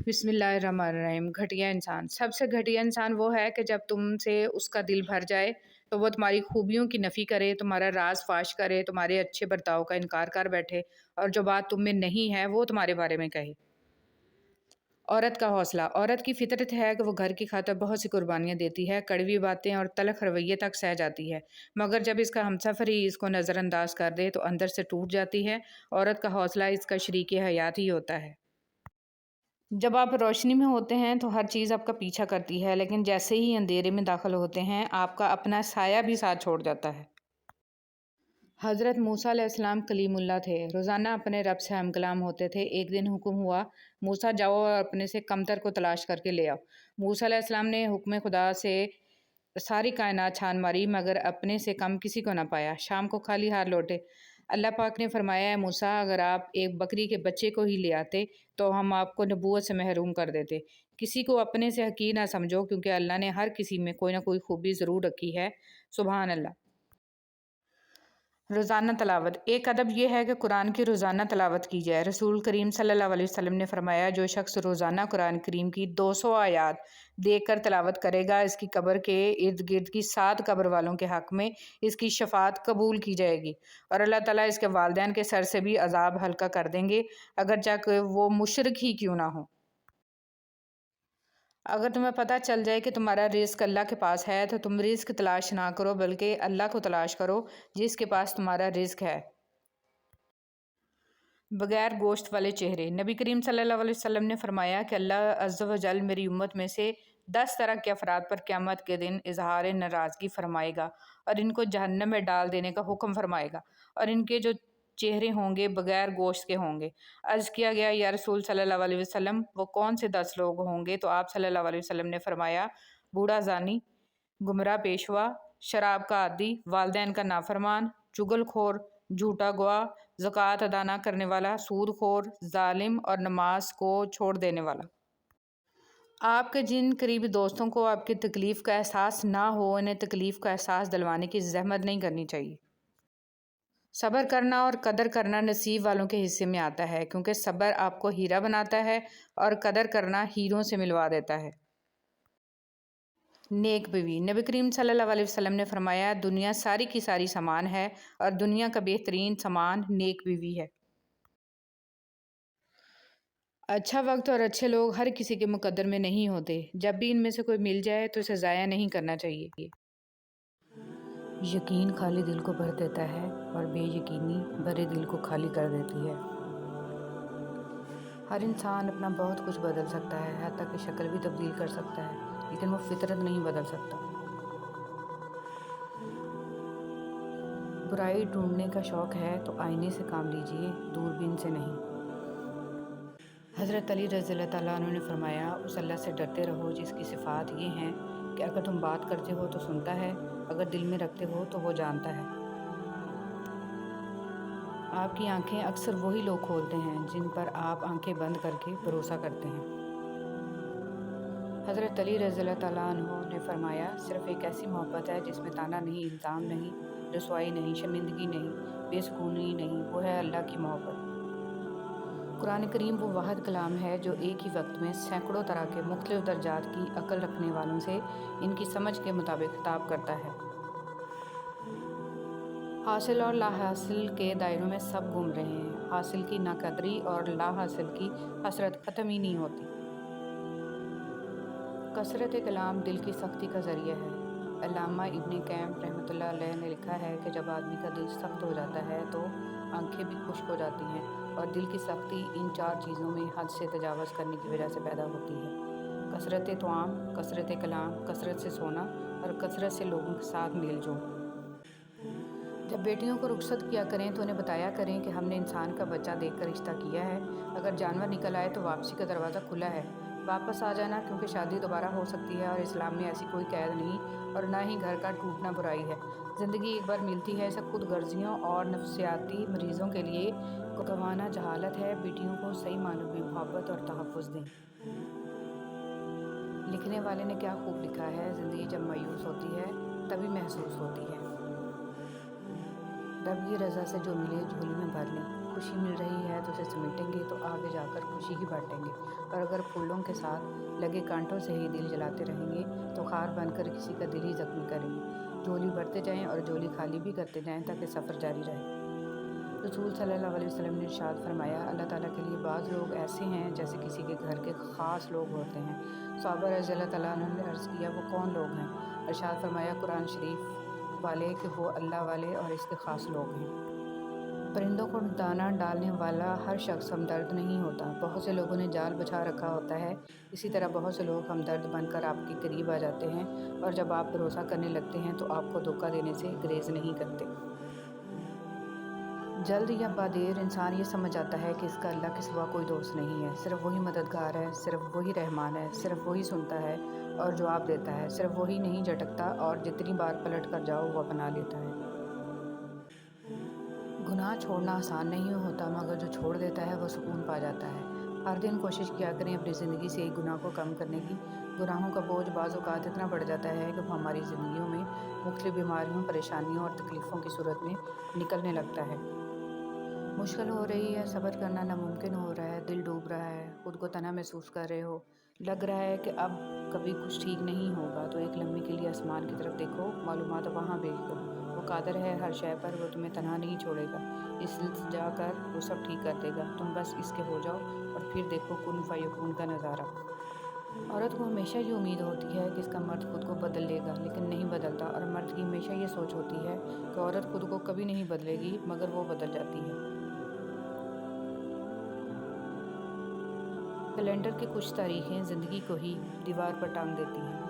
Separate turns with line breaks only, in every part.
بسم اللہ الرحمن الرحیم۔ گھٹیا انسان، سب سے گھٹیا انسان وہ ہے کہ جب تم سے اس کا دل بھر جائے تو وہ تمہاری خوبیوں کی نفی کرے، تمہارا راز فاش کرے، تمہارے اچھے برتاؤ کا انکار کر بیٹھے اور جو بات تم میں نہیں ہے وہ تمہارے بارے میں کہے۔ عورت کا حوصلہ، عورت کی فطرت ہے کہ وہ گھر کی خاطر بہت سی قربانیاں دیتی ہے، کڑوی باتیں اور تلخ رویے تک سہ جاتی ہے، مگر جب اس کا ہمسفر ہی اس کو نظر انداز کر دے تو اندر سے ٹوٹ جاتی ہے۔ عورت کا حوصلہ اس کا شریک حیات ہی ہوتا ہے۔ جب آپ روشنی میں ہوتے ہیں تو ہر چیز آپ کا پیچھا کرتی ہے، لیکن جیسے ہی اندھیرے میں داخل ہوتے ہیں آپ کا اپنا سایہ بھی ساتھ چھوڑ جاتا ہے۔ حضرت موسیٰ علیہ السلام کلیم اللہ تھے، روزانہ اپنے رب سے ہم کلام ہوتے تھے۔ ایک دن حکم ہوا، موسیٰ جاؤ اور اپنے سے کمتر کو تلاش کر کے لے آؤ۔ موسیٰ علیہ السلام نے حکم خدا سے ساری کائنات چھان ماری مگر اپنے سے کم کسی کو نہ پایا۔ شام کو خالی ہاتھ لوٹے۔ اللہ پاک نے فرمایا، اے موسیٰ، اگر آپ ایک بکری کے بچے کو ہی لے آتے تو ہم آپ کو نبوت سے محروم کر دیتے۔ کسی کو اپنے سے حقیر نہ سمجھو، کیونکہ اللہ نے ہر کسی میں کوئی نہ کوئی خوبی ضرور رکھی ہے۔ سبحان اللہ۔ روزانہ تلاوت، ایک ادب یہ ہے کہ قرآن کی روزانہ تلاوت کی جائے۔ رسول کریم صلی اللہ علیہ وسلم نے فرمایا، جو شخص روزانہ قرآن کریم کی 200 آیات دیکھ کر تلاوت کرے گا، اس کی قبر کے ارد گرد کی 7 قبر والوں کے حق میں اس کی شفاعت قبول کی جائے گی، اور اللہ تعالیٰ اس کے والدین کے سر سے بھی عذاب ہلکا کر دیں گے، اگرچہ کہ وہ مشرک ہی کیوں نہ ہو۔ اگر تمہیں پتہ چل جائے کہ تمہارا رزق اللہ کے پاس ہے تو تم رزق تلاش نہ کرو بلکہ اللہ کو تلاش کرو جس کے پاس تمہارا رزق ہے۔ بغیر گوشت والے چہرے، نبی کریم صلی اللہ علیہ وسلم نے فرمایا کہ اللہ عز و جل میری امت میں سے 10 طرح کے افراد پر قیامت کے دن اظہار ناراضگی فرمائے گا اور ان کو جہنم میں ڈال دینے کا حکم فرمائے گا، اور ان کے جو چہرے ہوں گے بغیر گوشت کے ہوں گے۔ عرض کیا گیا، یا رسول صلی اللہ علیہ وسلم، وہ کون سے 10 لوگ ہوں گے؟ تو آپ صلی اللہ علیہ وسلم نے فرمایا، بوڑھا زانی، گمراہ پیشوا، شراب کا عادی، والدین کا نافرمان، چغل خور، جھوٹا گواہ، زکوٰۃ ادا نہ کرنے والا، سود خور، ظالم اور نماز کو چھوڑ دینے والا۔ آپ کے جن قریبی دوستوں کو آپ کی تکلیف کا احساس نہ ہو، انہیں تکلیف کا احساس دلوانے کی زحمت نہیں کرنی چاہیے۔ صبر کرنا اور قدر کرنا نصیب والوں کے حصے میں آتا ہے، کیونکہ صبر آپ کو ہیرا بناتا ہے اور قدر کرنا ہیروں سے ملوا دیتا ہے۔ نیک بیوی، نبی کریم صلی اللہ علیہ وسلم نے فرمایا، دنیا ساری کی ساری سامان ہے اور دنیا کا بہترین سامان نیک بیوی ہے۔ اچھا وقت اور اچھے لوگ ہر کسی کے مقدر میں نہیں ہوتے، جب بھی ان میں سے کوئی مل جائے تو اسے ضائع نہیں کرنا چاہیے۔ یقین خالی دل کو بھر دیتا ہے اور بے یقینی بھرے دل کو خالی کر دیتی ہے۔ ہر انسان اپنا بہت کچھ بدل سکتا ہے، حتیٰ کہ شکل بھی تبدیل کر سکتا ہے، لیکن وہ فطرت نہیں بدل سکتا۔ برائی ڈھونڈنے کا شوق ہے تو آئینے سے کام لیجیے، دوربین سے نہیں۔ حضرت علی رضی اللہ تعالیٰ عنہ نے فرمایا، اس اللہ سے ڈرتے رہو جس کی صفات یہ ہیں کہ اگر تم بات کرتے ہو تو سنتا ہے، اگر دل میں رکھتے ہو تو وہ جانتا ہے۔ آپ کی آنکھیں اکثر وہی لوگ کھولتے ہیں جن پر آپ آنکھیں بند کر کے بھروسہ کرتے ہیں۔ حضرت علی رضی اللہ تعالیٰ عنہ نے فرمایا، صرف ایک ایسی محبت ہے جس میں طعنہ نہیں، الزام نہیں، رسوائی نہیں، شرمندگی نہیں، بے سکونی نہیں، وہ ہے اللہ کی محبت۔ قرآن کریم وہ واحد کلام ہے جو ایک ہی وقت میں سینکڑوں طرح کے مختلف درجات کی عقل رکھنے والوں سے ان کی سمجھ کے مطابق خطاب کرتا ہے۔ حاصل اور لا حاصل کے دائروں میں سب گھوم رہے ہیں، حاصل کی ناقدری اور لا حاصل کی حسرت ختم ہی نہیں ہوتی۔ کثرت کلام دل کی سختی کا ذریعہ ہے۔ علامہ ابن قیم رحمۃ اللہ علیہ نے لکھا ہے کہ جب آدمی کا دل سخت ہو جاتا ہے تو آنکھیں بھی خشک ہو جاتی ہیں، اور دل کی سختی ان 4 چیزوں میں حد سے تجاوز کرنے کی وجہ سے پیدا ہوتی ہے: کثرت طعام، کثرت کلام، کثرت سے سونا اور کثرت سے لوگوں کے ساتھ میل جول۔ جب بیٹیوں کو رخصت کیا کریں تو انہیں بتایا کریں کہ ہم نے انسان کا بچہ دیکھ کر رشتہ کیا ہے، اگر جانور نکل آئے تو واپسی کا دروازہ کھلا ہے، واپس آ جانا، کیونکہ شادی دوبارہ ہو سکتی ہے اور اسلام میں ایسی کوئی قید نہیں، اور نہ ہی گھر کا ٹوٹنا برائی ہے۔ زندگی ایک بار ملتی ہے، اسے خود غرضیوں اور نفسیاتی مریضوں کے لیے گنوانا جہالت ہے۔ بیٹیوں کو صحیح معنوں میں محبت اور تحفظ دیں۔ لکھنے والے نے کیا خوب لکھا ہے، زندگی جب مایوس ہوتی ہے تبھی محسوس ہوتی ہے۔ رب کی رضا سے جو ملے جھولی میں بھر لیں۔ خوشی مل رہی ہے تو اسے سمیٹیں گے تو آگے جا کر خوشی ہی بانٹیں گے، اور اگر پھولوں کے ساتھ لگے کانٹوں سے ہی دل جلاتے رہیں گے تو خار بن کر کسی کا دل ہی زخمی کریں گے۔ جھولی بھرتے جائیں اور جھولی خالی بھی کرتے جائیں تاکہ سفر جاری رہے۔ رسول صلی اللہ علیہ وسلم نے ارشاد فرمایا، اللہ تعالیٰ کے لیے بعض لوگ ایسے ہیں جیسے کسی کے گھر کے خاص لوگ ہوتے ہیں۔ صحابہ رضی اللہ تعالیٰ عنہ نے عرض کیا، وہ کون لوگ ہیں؟ ارشاد فرمایا، قرآن شریف والے کہ وہ اللہ والے اور اس کے خاص لوگ ہیں۔ پرندوں کو دانہ ڈالنے والا ہر شخص ہمدرد نہیں ہوتا۔ بہت سے لوگوں نے جال بچھا رکھا ہوتا ہے، اسی طرح بہت سے لوگ ہمدرد بن کر آپ کے قریب آ جاتے ہیں، اور جب آپ بھروسہ کرنے لگتے ہیں تو آپ کو دھوکہ دینے سے گریز نہیں کرتے۔ جلد یا بعدیر انسان یہ سمجھ جاتا ہے کہ اس کا اللہ کے سوا کوئی دوست نہیں ہے، صرف وہی مددگار ہے، صرف وہی رحمان ہے، صرف وہی سنتا ہے اور جواب دیتا ہے، صرف وہی نہیں جھٹکتا اور جتنی بار پلٹ کر جاؤ وہ اپنا لیتا ہے۔ گناہ چھوڑنا آسان نہیں ہوتا، مگر جو چھوڑ دیتا ہے وہ سکون پا جاتا ہے۔ ہر دن کوشش کیا کریں اپنی زندگی سے ایک گناہ کو کم کرنے کی۔ گناہوں کا بوجھ بعض اوقات اتنا بڑھ جاتا ہے کہ وہ ہماری زندگیوں میں مختلف بیماریوں، پریشانیوں اور تکلیفوں کی صورت میں نکلنے لگتا ہے۔ مشکل ہو رہی ہے، صبر کرنا ناممکن ہو رہا ہے، دل ڈوب رہا ہے، خود کو تنہا محسوس کر رہے ہو، لگ رہا ہے کہ اب کبھی کچھ ٹھیک نہیں ہوگا، تو ایک لمحے کے لیے آسمان کی طرف دیکھو، معلومات وہاں بھیج دو۔ وہ قادر ہے ہر شے پر، وہ تمہیں تنہا نہیں چھوڑے گا، التجا کر وہ سب ٹھیک کر دے گا، تم بس اس کے ہو جاؤ اور پھر دیکھو کن فیکون کا نظارہ۔ عورت کو ہمیشہ یہ امید ہوتی ہے کہ اس کا مرد خود کو بدل لے گا، لیکن نہیں بدلتا، اور مرد کی ہمیشہ یہ سوچ ہوتی ہے کہ عورت خود کو کبھی نہیں بدلے گی، مگر وہ بدل جاتی ہے۔ کیلنڈر کی کچھ تاریخیں زندگی کو ہی دیوار پر ٹانگ دیتی ہیں۔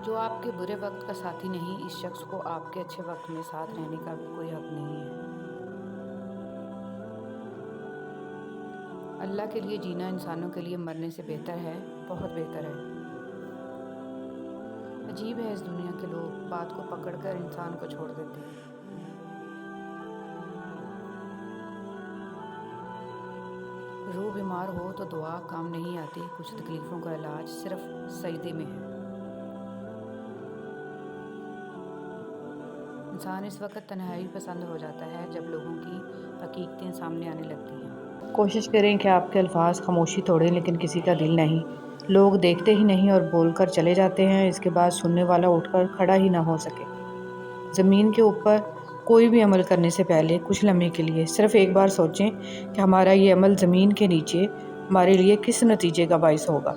جو آپ کے برے وقت کا ساتھی نہیں، اس شخص کو آپ کے اچھے وقت میں ساتھ رہنے کا بھی کوئی حق نہیں ہے۔ اللہ کے لیے جینا انسانوں کے لیے مرنے سے بہتر ہے، بہت بہتر ہے۔ عجیب ہے اس دنیا کے لوگ، بات کو پکڑ کر انسان کو چھوڑ دیتے ہیں۔ روح بیمار ہو تو دعا کام نہیں آتی، کچھ تکلیفوں کا علاج صرف سجدے میں ہے۔ انسان اس وقت تنہائی پسند ہو جاتا ہے جب لوگوں کی حقیقتیں سامنے آنے لگتی ہیں۔ کوشش کریں کہ آپ کے الفاظ خاموشی توڑیں، لیکن کسی کا دل نہیں۔ لوگ دیکھتے ہی نہیں اور بول کر چلے جاتے ہیں، اس کے بعد سننے والا اٹھ کر کھڑا ہی نہ ہو سکے۔ زمین کے اوپر کوئی بھی عمل کرنے سے پہلے کچھ لمحے کے لیے صرف ایک بار سوچیں کہ ہمارا یہ عمل زمین کے نیچے ہمارے لیے کس نتیجے کا باعث ہوگا۔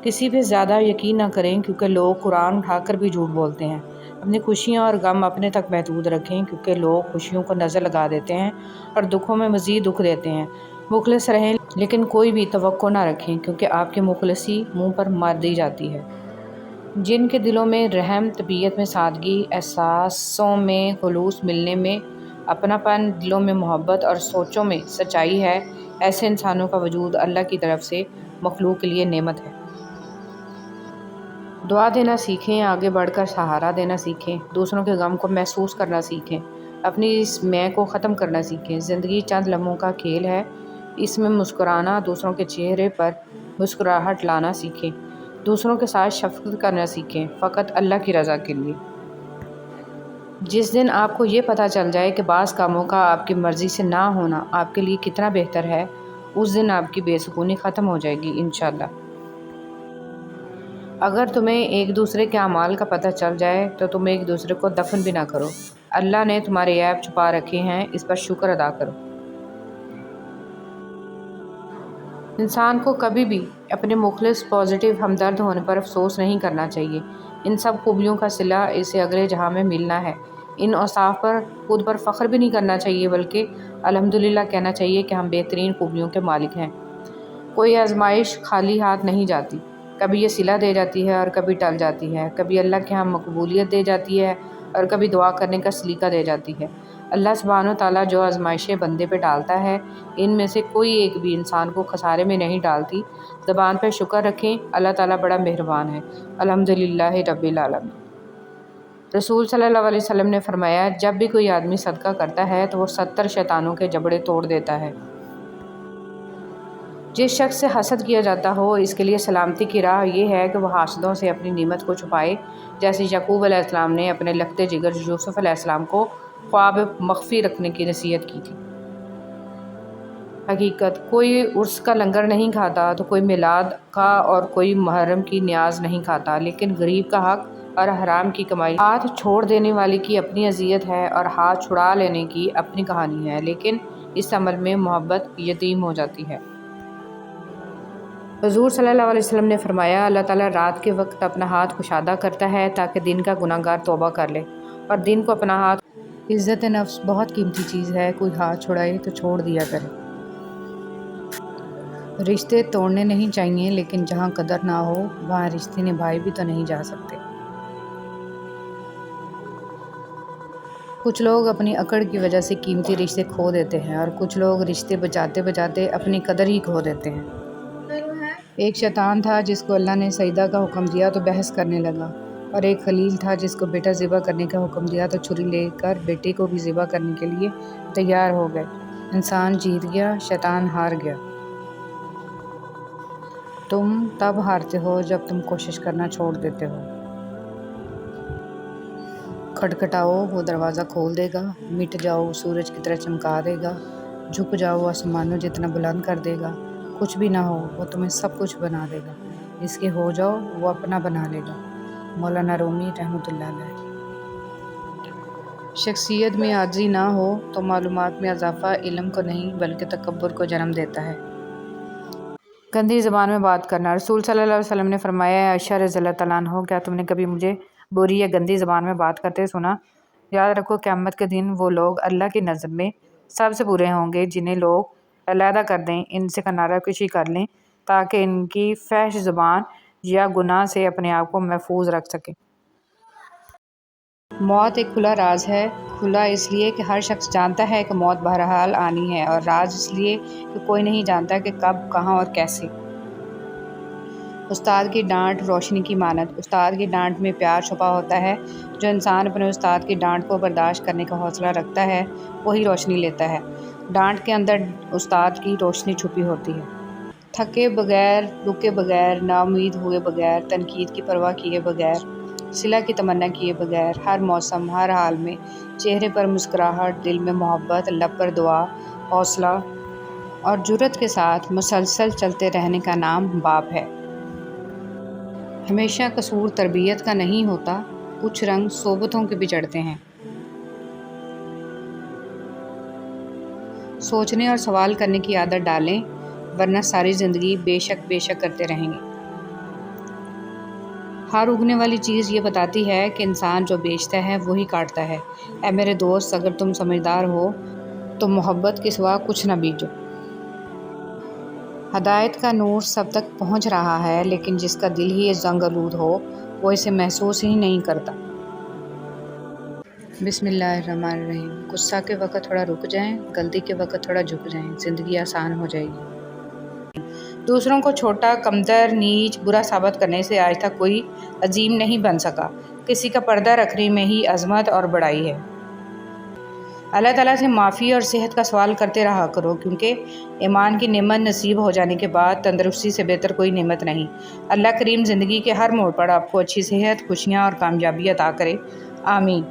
کسی پہ زیادہ یقین نہ کریں، کیونکہ لوگ قرآن اٹھا کر بھی جھوٹ بولتے ہیں۔ اپنی خوشیاں اور غم اپنے تک محدود رکھیں، کیونکہ لوگ خوشیوں کو نظر لگا دیتے ہیں اور دکھوں میں مزید دکھ دیتے ہیں۔ مخلص رہیں لیکن کوئی بھی توقع نہ رکھیں، کیونکہ آپ کی مخلصی منہ پر مار دی جاتی ہے۔ جن کے دلوں میں رحم، طبیعت میں سادگی، احساسوں میں خلوص، ملنے میں اپنا پن، دلوں میں محبت اور سوچوں میں سچائی ہے، ایسے انسانوں کا وجود اللہ کی طرف سے مخلوق کے لیے نعمت ہے۔ دعا دینا سیکھیں، آگے بڑھ کر سہارا دینا سیکھیں، دوسروں کے غم کو محسوس کرنا سیکھیں، اپنی اس میں کو ختم کرنا سیکھیں۔ زندگی چند لمحوں کا کھیل ہے، اس میں مسکرانا، دوسروں کے چہرے پر مسکراہٹ لانا سیکھیں، دوسروں کے ساتھ شفقت کرنا سیکھیں، فقط اللہ کی رضا کے لیے۔ جس دن آپ کو یہ پتہ چل جائے کہ بعض کاموں کا آپ کی مرضی سے نہ ہونا آپ کے لیے کتنا بہتر ہے، اس دن آپ کی بے سکونی ختم ہو جائے گی انشاءاللہ۔ اگر تمہیں ایک دوسرے کے اعمال کا پتہ چل جائے تو تم ایک دوسرے کو دفن بھی نہ کرو۔ اللہ نے تمہارے عیب چھپا رکھے ہیں، اس پر شکر ادا کرو۔ انسان کو کبھی بھی اپنے مخلص، پازیٹیو، ہمدرد ہونے پر افسوس نہیں کرنا چاہیے۔ ان سب خوبیوں کا صلہ اسے اگلے جہاں میں ملنا ہے۔ ان اوصاف پر خود پر فخر بھی نہیں کرنا چاہیے، بلکہ الحمدللہ کہنا چاہیے کہ ہم بہترین خوبیوں کے مالک ہیں۔ کوئی آزمائش خالی ہاتھ نہیں جاتی، کبھی یہ صلہ دے جاتی ہے اور کبھی ٹل جاتی ہے، کبھی اللہ کے ہاں مقبولیت دے جاتی ہے اور کبھی دعا کرنے کا سلیقہ دے جاتی ہے۔ اللہ سبحانہ و تعالیٰ جو آزمائشیں بندے پہ ڈالتا ہے، ان میں سے کوئی ایک بھی انسان کو خسارے میں نہیں ڈالتی۔ زبان پہ شکر رکھیں، اللہ تعالیٰ بڑا مہربان ہے۔ الحمدللہ رب العالمین۔ رسول صلی اللہ علیہ وسلم نے فرمایا، جب بھی کوئی آدمی صدقہ کرتا ہے تو وہ 70 شیطانوں کے جبڑے توڑ دیتا ہے۔ جس شخص سے حسد کیا جاتا ہو اس کے لیے سلامتی کی راہ یہ ہے کہ وہ حاسدوں سے اپنی نعمت کو چھپائے، جیسے یعقوب علیہ السلام نے اپنے لختے جگر یوسف علیہ السلام کو خواب مخفی رکھنے کی نصیحت کی تھی۔ حقیقت، کوئی عرس کا لنگر نہیں کھاتا تو کوئی میلاد کا اور کوئی محرم کی نیاز نہیں کھاتا، لیکن غریب کا حق اور حرام کی کمائی ہاتھ چھوڑ دینے والے کی اپنی اذیت ہے اور ہاتھ چھڑا لینے کی اپنی کہانی ہے، لیکن اس عمل میں محبت یتیم ہو جاتی ہے۔ حضور صلی اللہ علیہ وسلم نے فرمایا، اللہ تعالیٰ رات کے وقت اپنا ہاتھ کشادہ کرتا ہے تاکہ دن کا گناہ گار توبہ کر لے، اور دن کو اپنا ہاتھ عزت نفس بہت قیمتی چیز ہے، کوئی ہاتھ چھڑائے تو چھوڑ دیا کرے۔ رشتے توڑنے نہیں چاہیے، لیکن جہاں قدر نہ ہو وہاں رشتے نبھائے بھی تو نہیں جا سکتے۔ کچھ لوگ اپنی اکڑ کی وجہ سے قیمتی رشتے کھو دیتے ہیں اور کچھ لوگ رشتے بچاتے بچاتے اپنی قدر ہی کھو دیتے ہیں۔ ایک شیطان تھا جس کو اللہ نے سجدہ کا حکم دیا تو بحث کرنے لگا، اور ایک خلیل تھا جس کو بیٹا ذبح کرنے کا حکم دیا تو چھری لے کر بیٹے کو بھی ذبح کرنے کے لیے تیار ہو گئے۔ انسان جیت گیا، شیطان ہار گیا۔ تم تب ہارتے ہو جب تم کوشش کرنا چھوڑ دیتے ہو۔ کھٹکھٹاؤ، وہ دروازہ کھول دے گا، مٹ جاؤ، سورج کی طرح چمکا دے گا، جھک جاؤ، آسمانوں جتنا بلند کر دے گا، کچھ بھی نہ ہو وہ تمہیں سب کچھ بنا دے گا، اس کے ہو جاؤ وہ اپنا بنا لے گا۔ مولانا رومی رحمۃ اللہ علیہ۔ شخصیت میں عاجزی نہ ہو تو معلومات میں اضافہ علم کو نہیں بلکہ تکبر کو جنم دیتا ہے۔ گندی زبان میں بات کرنا۔ رسول صلی اللہ علیہ وسلم نے فرمایا، اے عائشہ رضی اللہ تعالیٰ عنہ، کیا تم نے کبھی مجھے بری یا گندی زبان میں بات کرتے سنا؟ یاد رکھو قیامت کے دن وہ لوگ اللہ کی نظر میں سب سے برے ہوں گے جنہیں لوگ علیحدہ کر دیں، ان سے کنارہ کشی کر لیں تاکہ ان کی فحش زبان یا گناہ سے اپنے آپ کو محفوظ رکھ سکیں۔ موت ایک کھلا راز ہے، کھلا اس لیے کہ ہر شخص جانتا ہے کہ موت بہرحال آنی ہے، اور راز اس لیے کہ کوئی نہیں جانتا کہ کب، کہاں اور کیسے۔ استاد کی ڈانٹ روشنی کی مانند۔ استاد کی ڈانٹ میں پیار چھپا ہوتا ہے۔ جو انسان اپنے استاد کی ڈانٹ کو برداشت کرنے کا حوصلہ رکھتا ہے وہی روشنی لیتا ہے۔ ڈانٹ کے اندر استاد کی روشنی چھپی ہوتی ہے۔ تھکے بغیر، رکے بغیر، نا امید ہوئے بغیر، تنقید کی پرواہ کیے بغیر، صلح کی تمنا کیے بغیر، ہر موسم، ہر حال میں چہرے پر مسکراہٹ، دل میں محبت، لب پر دعا، حوصلہ اور جرأت کے ساتھ مسلسل چلتے رہنے کا نام باپ ہے۔ ہمیشہ قصور تربیت کا نہیں ہوتا، کچھ رنگ صحبتوں کے بھی چڑھتے ہیں۔ سوچنے اور سوال کرنے کی عادت ڈالیں، ورنہ ساری زندگی بے شک کرتے رہیں گے۔ ہر اگنے والی چیز یہ بتاتی ہے کہ انسان جو بیچتا ہے وہی کاٹتا ہے۔ اے میرے دوست، اگر تم سمجھدار ہو تو محبت کے سوا کچھ نہ بیچو۔ ہدایت کا نور سب تک پہنچ رہا ہے، لیکن جس کا دل ہی زنگ آلود ہو وہ اسے محسوس ہی نہیں کرتا۔ بسم اللہ الرحمن الرحیم۔ غصہ کے وقت تھوڑا رک جائیں، غلطی کے وقت تھوڑا جھک جائیں، زندگی آسان ہو جائے گی۔ دوسروں کو چھوٹا، کمتر، نیچ، برا ثابت کرنے سے آج تک کوئی عظیم نہیں بن سکا۔ کسی کا پردہ رکھنے میں ہی عظمت اور بڑائی ہے۔ اللہ تعالیٰ سے معافی اور صحت کا سوال کرتے رہا کرو، کیونکہ ایمان کی نعمت نصیب ہو جانے کے بعد تندرستی سے بہتر کوئی نعمت نہیں۔ اللہ کریم زندگی کے ہر موڑ پر آپ کو اچھی صحت، خوشیاں اور کامیابی عطا کرے، آمین۔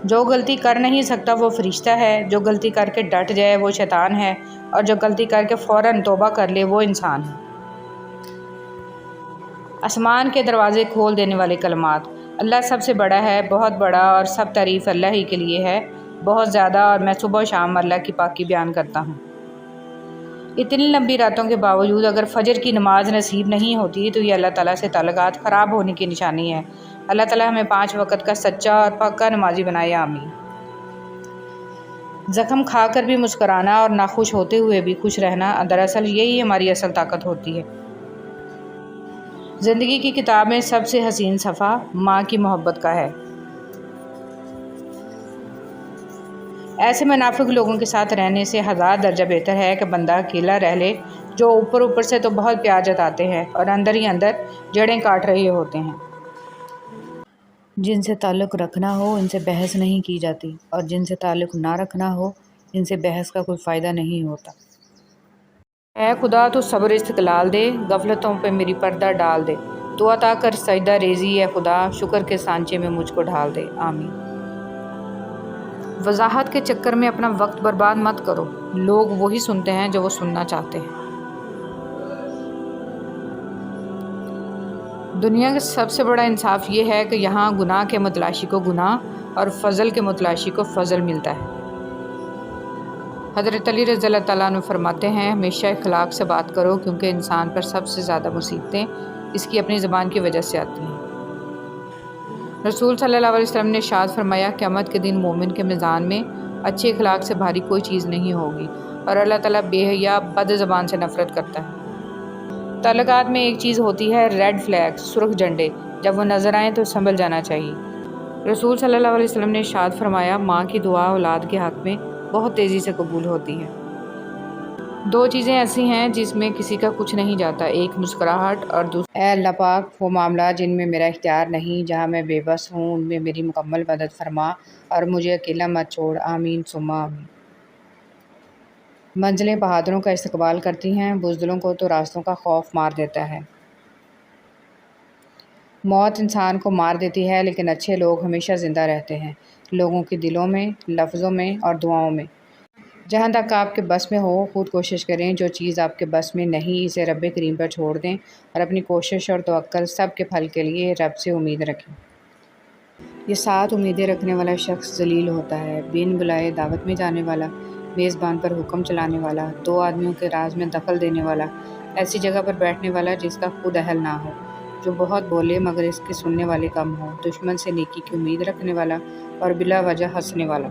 جو غلطی کر نہیں سکتا وہ فرشتہ ہے، جو غلطی کر کے ڈٹ جائے وہ شیطان ہے، اور جو غلطی کر کے فوراً توبہ کر لے وہ انسان ہے۔ آسمان کے دروازے کھول دینے والے کلمات۔ اللہ سب سے بڑا ہے، بہت بڑا، اور سب تعریف اللہ ہی کے لیے ہے، بہت زیادہ، اور میں صبح و شام اللہ کی پاکی بیان کرتا ہوں۔ اتنی لمبی راتوں کے باوجود اگر فجر کی نماز نصیب نہیں ہوتی تو یہ اللہ تعالیٰ سے تعلقات خراب ہونے کی نشانی ہے۔ اللہ تعالیٰ ہمیں 5 وقت کا سچا اور پکا نمازی بنائے، آمین۔ زخم کھا کر بھی مسکرانا اور ناخوش ہوتے ہوئے بھی خوش رہنا، دراصل یہی ہماری اصل طاقت ہوتی ہے۔ زندگی کی کتاب میں سب سے حسین صفحہ ماں کی محبت کا ہے۔ ایسے منافق لوگوں کے ساتھ رہنے سے 1000 درجہ بہتر ہے کہ بندہ اکیلا رہ لے، جو اوپر سے تو بہت پیار جتاتے ہیں اور اندر ہی اندر جڑیں کاٹ رہے ہوتے ہیں۔ جن سے تعلق رکھنا ہو ان سے بحث نہیں کی جاتی، اور جن سے تعلق نہ رکھنا ہو ان سے بحث کا کوئی فائدہ نہیں ہوتا۔ اے خدا تو صبر استقلال دے، غفلتوں پہ میری پردہ ڈال دے، تو عطا کر سجدہ ریزی اے خدا، شکر کے سانچے میں مجھ کو ڈھال دے، آمین۔ وضاحت کے چکر میں اپنا وقت برباد مت کرو، لوگ وہی سنتے ہیں جو وہ سننا چاہتے ہیں۔ دنیا کا سب سے بڑا انصاف یہ ہے کہ یہاں گناہ کے متلاشی کو گناہ اور فضل کے متلاشی کو فضل ملتا ہے۔ حضرت علی رضی اللہ تعالیٰ عنہ فرماتے ہیں، ہمیشہ اخلاق سے بات کرو کیونکہ انسان پر سب سے زیادہ مصیبتیں اس کی اپنی زبان کی وجہ سے آتی ہیں۔ رسول صلی اللہ علیہ وسلم نے ارشاد فرمایا، قیامت کے دن مومن کے میزان میں اچھے اخلاق سے بھاری کوئی چیز نہیں ہوگی، اور اللہ تعالیٰ بے حیا بد زبان سے نفرت کرتا ہے۔ تعلقات میں ایک چیز ہوتی ہے ریڈ فلیگ، سرخ جھنڈے، جب وہ نظر آئیں تو سنبھل جانا چاہیے۔ رسول صلی اللہ علیہ وسلم نے ارشاد فرمایا، ماں کی دعا اولاد کے حق میں بہت تیزی سے قبول ہوتی ہے۔ دو چیزیں ایسی ہیں جس میں کسی کا کچھ نہیں جاتا، ایک مسکراہٹ اور دوسری اے اللہ پاک، وہ معاملات جن میں میرا اختیار نہیں، جہاں میں بے بس ہوں، ان میں میری مکمل مدد فرما اور مجھے اکیلا مت چھوڑ، آمین ثم آمین۔ منزلیں بہادروں کا استقبال کرتی ہیں، بزدلوں کو تو راستوں کا خوف مار دیتا ہے۔ موت انسان کو مار دیتی ہے لیکن اچھے لوگ ہمیشہ زندہ رہتے ہیں، لوگوں کے دلوں میں، لفظوں میں اور دعاؤں میں۔ جہاں تک آپ کے بس میں ہو خود کوشش کریں، جو چیز آپ کے بس میں نہیں اسے رب کریم پر چھوڑ دیں اور اپنی کوشش اور توکل سب کے پھل کے لیے رب سے امید رکھیں۔ یہ 7 امیدیں رکھنے والا شخص ذلیل ہوتا ہے، بن بلائے دعوت میں جانے والا، میزبان پر حکم چلانے والا، 2 آدمیوں کے راز میں دخل دینے والا، ایسی جگہ پر بیٹھنے والا جس کا خود اہل نہ ہو، جو بہت بولے مگر اس کے سننے والے کم ہوں، دشمن سے نیکی کی امید رکھنے والا اور بلا وجہ ہنسنے والا۔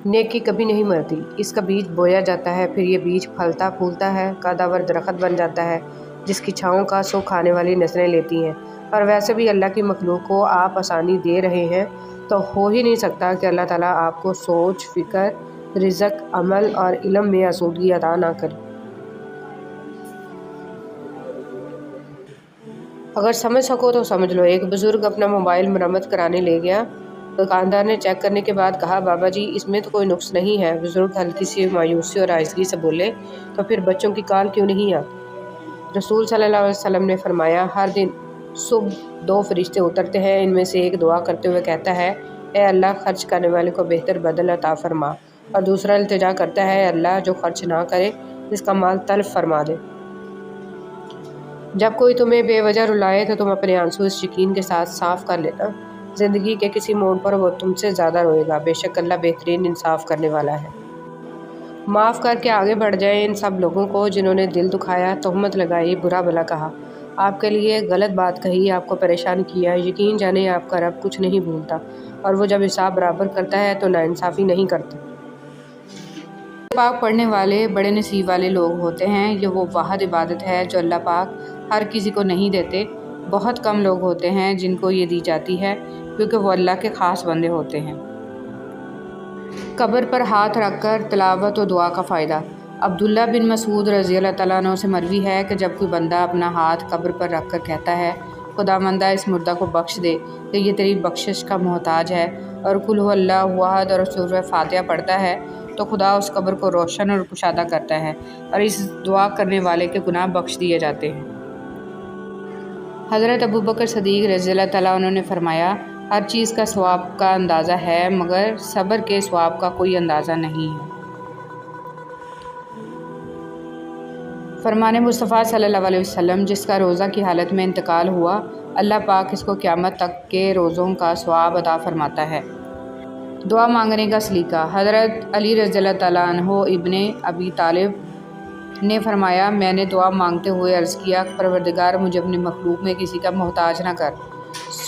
نیکی کبھی نہیں مرتی، اس کا بیج بویا جاتا ہے، پھر یہ بیج پھلتا پھولتا ہے، قدآور درخت بن جاتا ہے، جس کی چھاؤں کا سو کھانے والی نسلیں لیتی ہیں۔ اور ویسے بھی اللہ کی مخلوق کو آپ آسانی دے رہے ہیں تو ہو ہی نہیں سکتا کہ اللہ تعالیٰ آپ کو سوچ، فکر، رزق، عمل اور علم میں آسودگی عطا نہ کرے۔ اگر سمجھ سکو تو سمجھ لو۔ ایک بزرگ اپنا موبائل مرمت کرانے لے گیا، دکاندار نے چیک کرنے کے بعد کہا، بابا جی اس میں تو کوئی نقص نہیں ہے۔ بزرگ ہلکی سی مایوسی اور آہستگی سے بولے، تو پھر بچوں کی کال کیوں نہیں آتی؟ رسول صلی اللہ علیہ وسلم نے فرمایا، ہر دن صبح 2 فرشتے اترتے ہیں، ان میں سے ایک دعا کرتے ہوئے کہتا ہے، اے اللہ خرچ کرنے والے کو بہتر بدل عطا فرما، اور دوسرا التجا کرتا ہے، اے اللہ جو خرچ نہ کرے اس کا مال تلف فرما دے۔ جب کوئی تمہیں بے وجہ رلائے تو تم اپنے آنسو اس یقین کے ساتھ صاف کر لینا، زندگی کے کسی موڑ پر وہ تم سے زیادہ روئے گا، بے شک اللہ بہترین انصاف کرنے والا ہے۔ معاف کر کے آگے بڑھ جائیں ان سب لوگوں کو جنہوں نے دل دکھایا، تہمت لگائی، برا بھلا کہا، آپ کے لیے غلط بات کہی، آپ کو پریشان کیا۔ یقین جانیں آپ کا رب کچھ نہیں بھولتا، اور وہ جب حساب برابر کرتا ہے تو ناانصافی نہیں کرتا۔ پاک پڑھنے والے بڑے نصیب والے لوگ ہوتے ہیں، یہ وہ واحد عبادت ہے جو اللہ پاک ہر کسی کو نہیں دیتے۔ بہت کم لوگ ہوتے ہیں جن کو یہ دی جاتی ہے، کیونکہ وہ اللہ کے خاص بندے ہوتے ہیں۔ قبر پر ہاتھ رکھ کر تلاوت و دعا کا فائدہ۔ عبداللہ بن مسعود رضی اللہ تعالیٰ عنہ سے مروی ہے کہ جب کوئی بندہ اپنا ہاتھ قبر پر رکھ کر کہتا ہے، خداوندہ اس مردہ کو بخش دے کہ یہ تیری بخشش کا محتاج ہے، اور قل ھو اللہ احد اور سورہ فاتحہ پڑھتا ہے، تو خدا اس قبر کو روشن اور کشادہ کرتا ہے، اور اس دعا کرنے والے کے گناہ بخش دیے جاتے ہیں۔ حضرت ابوبکر صدیق رضی اللہ تعالیٰ عنہ نے فرمایا، ہر چیز کا ثواب کا اندازہ ہے مگر صبر کے ثواب کا کوئی اندازہ نہیں ہے۔ فرمان مصطفیٰ صلی اللہ علیہ وسلم، جس کا روزہ کی حالت میں انتقال ہوا، اللہ پاک اس کو قیامت تک کے روزوں کا ثواب عطا فرماتا ہے۔ دعا مانگنے کا سلیقہ۔ حضرت علی رضی اللہ تعالیٰ عنہ ابن ابی طالب نے فرمایا، میں نے دعا مانگتے ہوئے عرض کیا، پروردگار مجھے اپنی مخلوق میں کسی کا محتاج نہ کر۔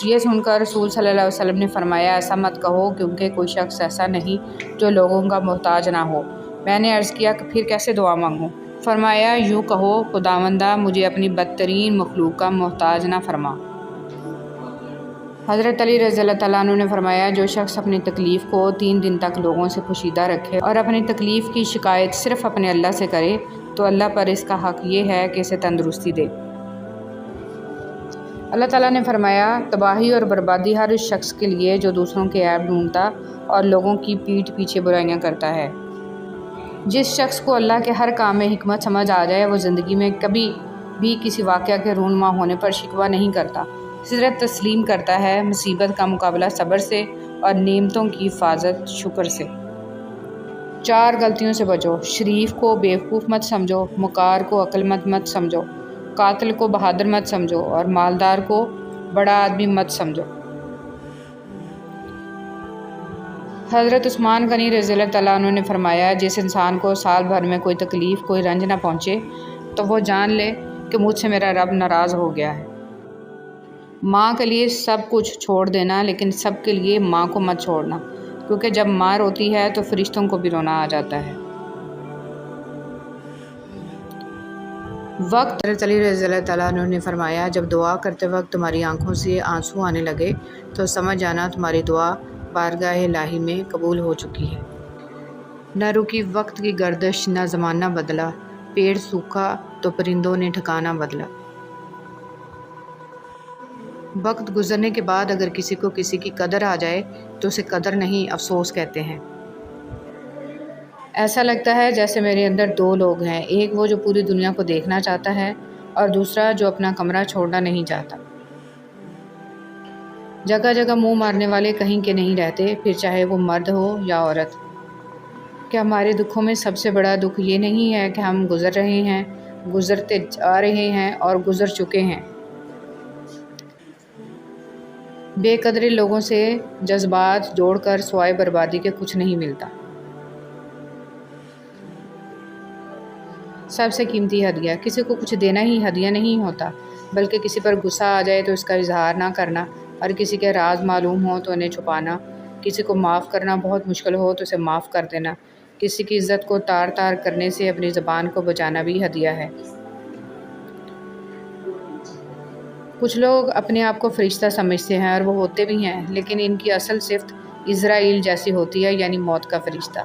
یہ سن کر رسول صلی اللہ علیہ وسلم نے فرمایا، ایسا مت کہو کیونکہ کوئی شخص ایسا نہیں جو لوگوں کا محتاج نہ ہو۔ میں نے عرض کیا کہ پھر کیسے دعا مانگوں؟ فرمایا، یوں کہو، خداوندہ مجھے اپنی بدترین مخلوق کا محتاج نہ فرما۔ حضرت علی رضی اللہ تعالیٰ عنہ نے فرمایا، جو شخص اپنی تکلیف کو 3 دن تک لوگوں سے پوشیدہ رکھے اور اپنی تکلیف کی شکایت صرف اپنے اللہ سے کرے تو اللہ پر اس کا حق یہ ہے کہ اسے تندرستی دے۔ اللہ تعالیٰ نے فرمایا، تباہی اور بربادی ہر اس شخص کے لیے جو دوسروں کے عیب ڈھونڈتا اور لوگوں کی پیٹھ پیچھے برائیاں کرتا ہے۔ جس شخص کو اللہ کے ہر کام میں حکمت سمجھ آ جائے وہ زندگی میں کبھی بھی کسی واقعہ کے رونما ہونے پر شکوہ نہیں کرتا، صرف تسلیم کرتا ہے، مصیبت کا مقابلہ صبر سے اور نعمتوں کی حفاظت شکر سے۔ 4 غلطیوں سے بچو۔ شریف کو بیوقوف مت سمجھو، مکار کو عقل مند مت سمجھو، قاتل کو بہادر مت سمجھو اور مالدار کو بڑا آدمی مت سمجھو۔ حضرت عثمان غنی رضی اللہ تعالیٰ عنہ نے فرمایا، جس انسان کو سال بھر میں کوئی تکلیف، کوئی رنج نہ پہنچے تو وہ جان لے کہ مجھ سے میرا رب ناراض ہو گیا ہے۔ ماں کے لیے سب کچھ چھوڑ دینا، لیکن سب کے لیے ماں کو مت چھوڑنا، کیونکہ جب ماں روتی ہے تو فرشتوں کو بھی رونا آ جاتا ہے۔ وقت حضرت علی رضی اللہ تعالیٰ عنہ نے فرمایا، جب دعا کرتے وقت تمہاری آنکھوں سے آنسو آنے لگے تو سمجھ جانا تمہاری دعا بارگاہ الہی میں قبول ہو چکی ہے۔ نہ رکی وقت کی گردش، نہ زمانہ بدلا، پیڑ سوکھا تو پرندوں نے ٹھکانہ بدلا۔ وقت گزرنے کے بعد اگر کسی کو کسی کی قدر آ جائے تو اسے قدر نہیں، افسوس کہتے ہیں۔ ایسا لگتا ہے جیسے میرے اندر 2 لوگ ہیں، ایک وہ جو پوری دنیا کو دیکھنا چاہتا ہے اور دوسرا جو اپنا کمرہ چھوڑنا نہیں چاہتا۔ جگہ جگہ منہ مارنے والے کہیں کے نہیں رہتے، پھر چاہے وہ مرد ہو یا عورت۔ کیا ہمارے دکھوں میں سب سے بڑا دکھ یہ نہیں ہے کہ ہم گزر رہے ہیں، گزرتے جا رہے ہیں اور گزر چکے ہیں؟ بے قدرے لوگوں سے جذبات جوڑ کر سوائے بربادی کے کچھ نہیں ملتا۔ سب سے قیمتی ہدیہ، کسی کو کچھ دینا ہی ہدیہ نہیں ہوتا، بلکہ کسی پر غصہ آ جائے تو اس کا اظہار نہ کرنا، اور کسی کے راز معلوم ہو تو انہیں چھپانا، کسی کو معاف کرنا بہت مشکل ہو تو اسے معاف کر دینا، کسی کی عزت کو تار تار کرنے سے اپنی زبان کو بچانا بھی ہدیہ ہے۔ کچھ لوگ اپنے آپ کو فرشتہ سمجھتے ہیں اور وہ ہوتے بھی ہیں، لیکن ان کی اصل صفت عزرائیل جیسی ہوتی ہے، یعنی موت کا فرشتہ۔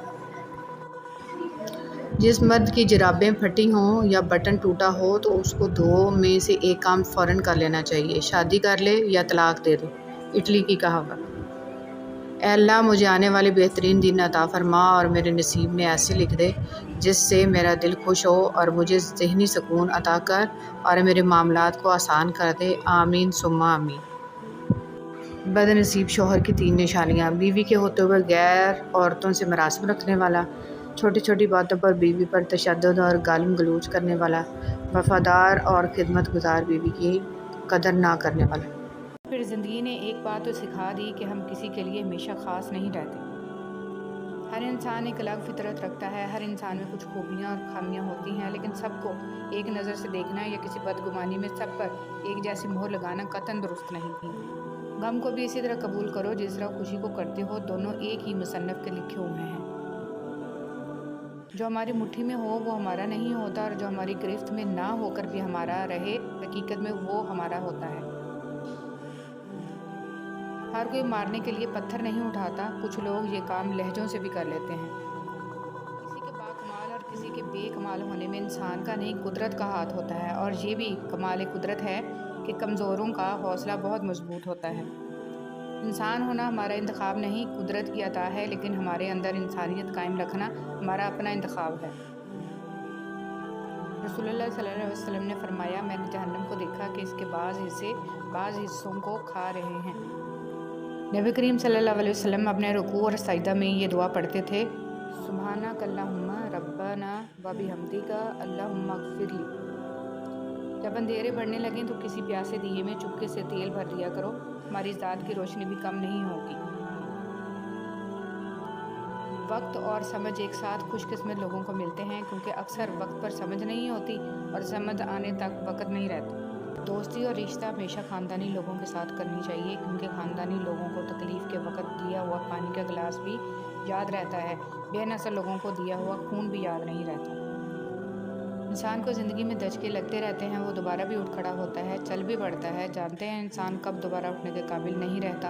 جس مرد کی جرابیں پھٹی ہوں یا بٹن ٹوٹا ہو تو اس کو 2 میں سے ایک کام فوراً کر لینا چاہیے، شادی کر لے یا طلاق دے دے۔ اٹلی کی کہاوت۔ اے اللہ، مجھے آنے والے بہترین دن عطا فرما اور میرے نصیب میں ایسے لکھ دے جس سے میرا دل خوش ہو، اور مجھے ذہنی سکون عطا کر اور میرے معاملات کو آسان کر دے، آمین ثم آمین۔ بد نصیب شوہر کی 3 نشانیاں: بیوی کے ہوتے ہوئے غیر عورتوں سے مراسم رکھنے والا، چھوٹی چھوٹی باتوں پر بیوی پر تشدد اور گالم گلوچ کرنے والا، وفادار اور خدمت گزار بیوی کی قدر نہ کرنے والا۔ پھر زندگی نے ایک بات تو سکھا دی کہ ہم کسی کے لیے ہمیشہ خاص نہیں رہتے۔ ہر انسان ایک الگ فطرت رکھتا ہے، ہر انسان میں کچھ خوبیاں اور خامیاں ہوتی ہیں، لیکن سب کو ایک نظر سے دیکھنا یا کسی بدگمانی میں سب پر ایک جیسی مہر لگانا قطعاً درست نہیں۔ غم کو بھی اسی طرح قبول کرو جس طرح خوشی کو کرتے ہو، دونوں ایک ہی مصنف کے لکھے ہوئے ہیں۔ جو ہماری مٹھی میں ہو وہ ہمارا نہیں ہوتا، اور جو ہماری گرفت میں نہ ہو کر بھی ہمارا رہے، حقیقت میں وہ ہمارا ہوتا ہے۔ ہر کوئی مارنے کے لیے پتھر نہیں اٹھاتا، کچھ لوگ یہ کام لہجوں سے بھی کر لیتے ہیں۔ کسی کے باکمال اور کسی کے بے کمال ہونے میں انسان کا نہیں قدرت کا ہاتھ ہوتا ہے، اور یہ بھی کمال قدرت ہے کہ کمزوروں کا حوصلہ بہت مضبوط ہوتا ہے۔ انسان ہونا ہمارا انتخاب نہیں، قدرت کی عطا ہے، لیکن ہمارے اندر انسانیت قائم رکھنا ہمارا اپنا انتخاب ہے۔ رسول اللہ صلی اللہ علیہ وسلم نے فرمایا، میں نے جہنم کو دیکھا کہ اس کے بعض حصے بعض حصوں کو کھا رہے ہیں۔ نبی کریم صلی اللہ علیہ وسلم اپنے رکوع اور سجدہ میں یہ دعا پڑھتے تھے، سبحانک اللہم ربنا و بحمدک اللہم اغفر لی۔ جب اندھیرے بڑھنے لگیں تو کسی پیاسے دیے میں چپکے سے تیل بھر دیا کرو، ہماری ذات کی روشنی بھی کم نہیں ہوگی۔ وقت اور سمجھ ایک ساتھ خوش قسمت لوگوں کو ملتے ہیں، کیونکہ اکثر وقت پر سمجھ نہیں ہوتی اور سمجھ آنے تک وقت نہیں رہتا۔ دوستی اور رشتہ ہمیشہ خاندانی لوگوں کے ساتھ کرنی چاہیے، کیونکہ خاندانی لوگوں کو تکلیف کے وقت دیا ہوا پانی کا گلاس بھی یاد رہتا ہے، بے نصر لوگوں کو دیا ہوا خون بھی یاد نہیں رہتا۔ انسان کو زندگی میں دھچکے لگتے رہتے ہیں، وہ دوبارہ بھی اٹھ کھڑا ہوتا ہے، چل بھی پڑتا ہے۔ جانتے ہیں انسان کب دوبارہ اٹھنے کے قابل نہیں رہتا؟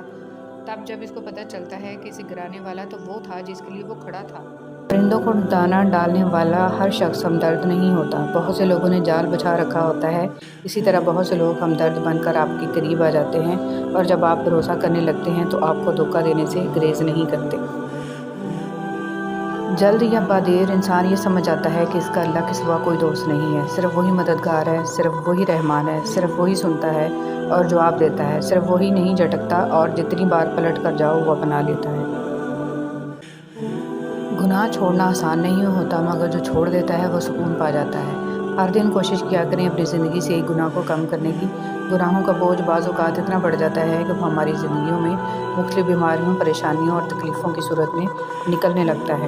تب جب اس کو پتہ چلتا ہے کہ اسے گرانے والا تو وہ تھا جس کے لیے وہ کھڑا تھا۔ پرندوں کو دانہ ڈالنے والا ہر شخص ہمدرد نہیں ہوتا، بہت سے لوگوں نے جال بچھا رکھا ہوتا ہے، اسی طرح بہت سے لوگ ہمدرد بن کر آپ کے قریب آ جاتے ہیں، اور جب آپ بھروسہ کرنے لگتے ہیں تو آپ کو دھوکہ دینے سے گریز نہیں کرتے۔ جلد یا بعدیر انسان یہ سمجھ جاتا ہے کہ اس کا اللہ کے سوا کوئی دوست نہیں ہے، صرف وہی مددگار ہے، صرف وہی رحمان ہے، صرف وہی سنتا ہے اور جواب دیتا ہے، صرف وہی نہیں جھٹکتا اور جتنی بار پلٹ کر جاؤ وہ اپنا لیتا ہے۔ گناہ چھوڑنا آسان نہیں ہوتا، مگر جو چھوڑ دیتا ہے وہ سکون پا جاتا ہے۔ ہر دن کوشش کیا کریں اپنی زندگی سے ایک گناہ کو کم کرنے کی۔ گناہوں کا بوجھ بعض اوقات اتنا بڑھ جاتا ہے کہ وہ ہماری زندگیوں میں مختلف بیماریوں، پریشانیوں اور تکلیفوں کی صورت میں نکلنے لگتا ہے۔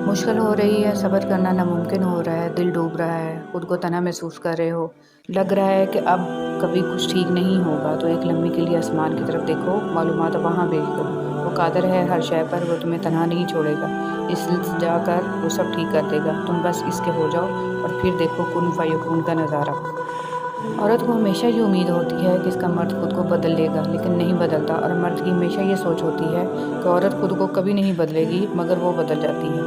مشکل ہو رہی ہے، صبر کرنا ناممکن ہو رہا ہے، دل ڈوب رہا ہے، خود کو تنہا محسوس کر رہے ہو، لگ رہا ہے کہ اب کبھی کچھ ٹھیک نہیں ہوگا، تو ایک لمحے کے لیے آسمان کی طرف دیکھو، معلومات وہاں بھیج دو۔ وہ قادر ہے ہر شے پر، وہ تمہیں تنہا نہیں چھوڑے گا، التجا کر وہ سب ٹھیک کر دے گا، تم بس اس کے ہو جاؤ اور پھر دیکھو کن فیکون کا نظارہ۔ عورت کو ہمیشہ یہ امید ہوتی ہے کہ اس کا مرد خود کو بدل لے گا، لیکن نہیں بدلتا، اور مرد کی ہمیشہ یہ سوچ ہوتی ہے کہ عورت خود کو کبھی نہیں بدلے گی، مگر وہ بدل جاتی ہے۔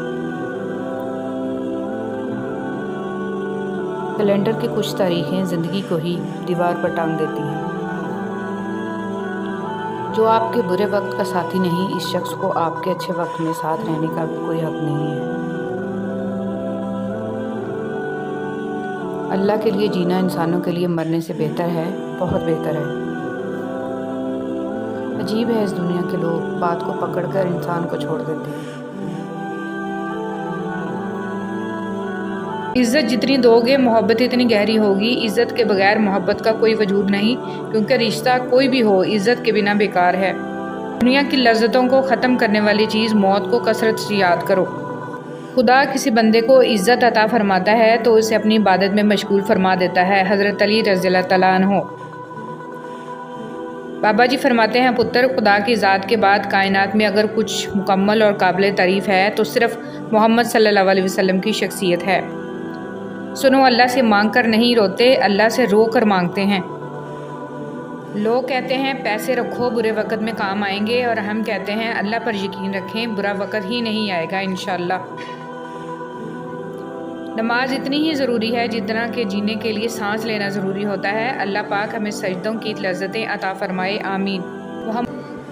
کیلنڈر کی کچھ تاریخیں زندگی کو ہی دیوار پر ٹانگ دیتی ہیں۔ جو آپ کے برے وقت کا ساتھی نہیں، اس شخص کو آپ کے اچھے وقت میں ساتھ رہنے کا بھی کوئی حق نہیں ہے۔ اللہ کے لیے جینا انسانوں کے لیے مرنے سے بہتر ہے، بہت بہتر ہے۔ عجیب ہے اس دنیا کے لوگ، بات کو پکڑ کر انسان کو چھوڑ دیتے ہیں۔ عزت جتنی دو گے محبت اتنی گہری ہوگی۔ عزت کے بغیر محبت کا کوئی وجود نہیں، کیونکہ رشتہ کوئی بھی ہو عزت کے بنا بیکار ہے۔ دنیا کی لذتوں کو ختم کرنے والی چیز موت کو کثرت سے یاد کرو۔ خدا کسی بندے کو عزت عطا فرماتا ہے تو اسے اپنی عبادت میں مشغول فرما دیتا ہے۔ حضرت علی رضی اللہ تعالیٰ عنہ۔ بابا جی فرماتے ہیں، پتر، خدا کی ذات کے بعد کائنات میں اگر کچھ مکمل اور قابل تعریف ہے تو صرف محمد صلی اللہ علیہ وسلم کی شخصیت ہے۔ سنو، اللہ سے مانگ کر نہیں روتے، اللہ سے رو کر مانگتے ہیں۔ لوگ کہتے ہیں پیسے رکھو برے وقت میں کام آئیں گے، اور ہم کہتے ہیں اللہ پر یقین رکھیں، برا وقت ہی نہیں آئے گا انشاءاللہ۔ نماز اتنی ہی ضروری ہے جتنا کہ جینے کے لیے سانس لینا ضروری ہوتا ہے۔ اللہ پاک ہمیں سجدوں کی لذتیں عطا فرمائے، آمین۔